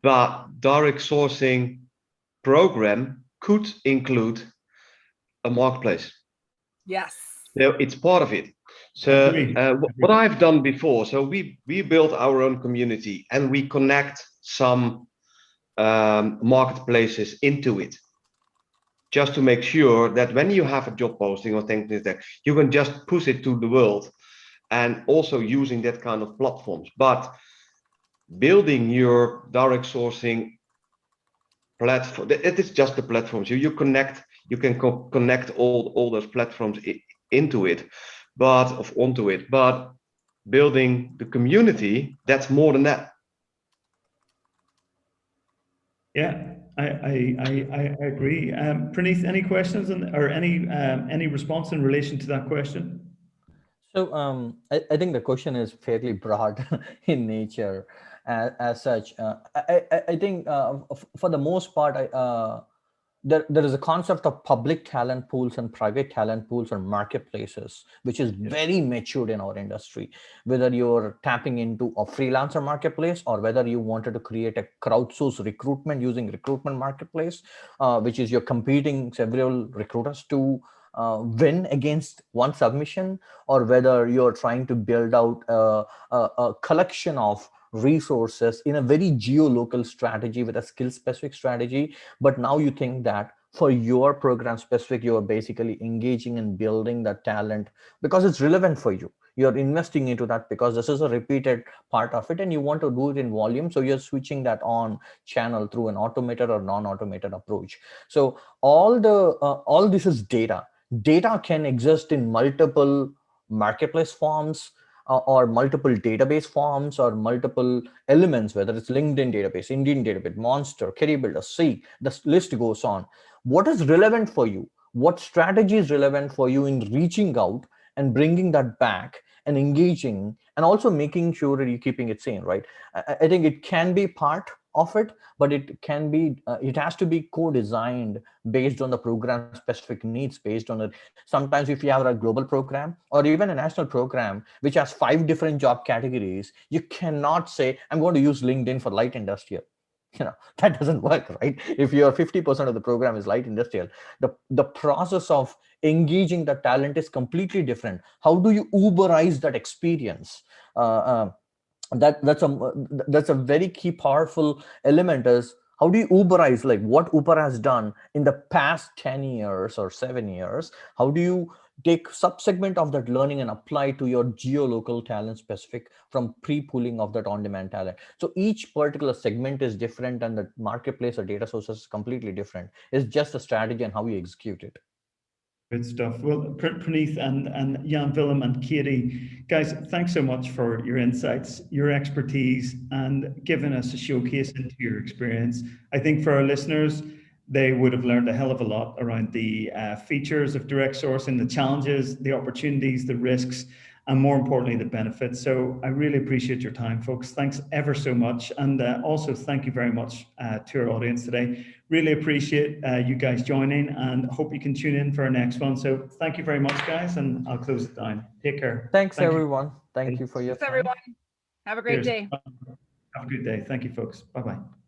But direct sourcing program could include a marketplace. Yes. So it's part of it. So what I've done before, so we built our own community and we connect some marketplaces into it, just to make sure that when you have a job posting or things like that, you can just push it to the world, and also using that kind of platforms. But building your direct sourcing platform, it is just the platforms. You can connect all those platforms into it, onto it. But building the community, that's more than that. Yeah, I agree. Praneeth, any questions or any response in relation to that question? So I think the question is fairly broad in nature as such. I think for the most part, there is a concept of public talent pools and private talent pools or marketplaces, which is very matured in our industry. Whether you're tapping into a freelancer marketplace or whether you wanted to create a crowdsource recruitment using recruitment marketplace, which is you're competing several recruiters to win against one submission, or whether you're trying to build out a collection of resources in a very geo-local strategy with a skill specific strategy. But now you think that for your program specific, you're basically engaging and building that talent because it's relevant for you. You're investing into that because this is a repeated part of it and you want to do it in volume. So you're switching that on channel through an automated or non-automated approach. So all this is data. Data can exist in multiple marketplace forms, or multiple database forms, or multiple elements, whether it's LinkedIn database, Indian database, Monster, Career Builder, Seek, the list goes on. What is relevant for you? What strategy is relevant for you in reaching out and bringing that back and engaging, and also making sure that you're keeping it sane, right? I think it can be part of it, but it can be, it has to be co-designed based on the program specific needs, based on it. Sometimes if you have a global program or even a national program, which has 5 different job categories, you cannot say, I'm going to use LinkedIn for light industrial. That doesn't work, right? If your 50% of the program is light industrial, the process of engaging the talent is completely different. How do you Uberize that experience? That's a very key powerful element, is how do you Uberize, like what Uber has done in the past 10 years or 7 years? How do you take subsegment of that learning and apply to your geo-local talent specific from pre-pooling of that on-demand talent? So each particular segment is different and the marketplace or data sources is completely different. It's just a strategy and how you execute it. Good stuff. Well, Praneeth and Jan-Willem and Katie, guys, thanks so much for your insights, your expertise, and giving us a showcase into your experience. I think for our listeners, they would have learned a hell of a lot around the features of direct sourcing, the challenges, the opportunities, the risks, and more importantly, the benefits. So I really appreciate your time, folks. Thanks ever so much. And also thank you very much to our audience today. Really appreciate you guys joining, and hope you can tune in for our next one. So thank you very much, guys, and I'll close it down. Take care. Thanks, everyone. Thank you for your time. Thanks, everyone. Have a great day. Have a good day. Thank you, folks. Bye-bye.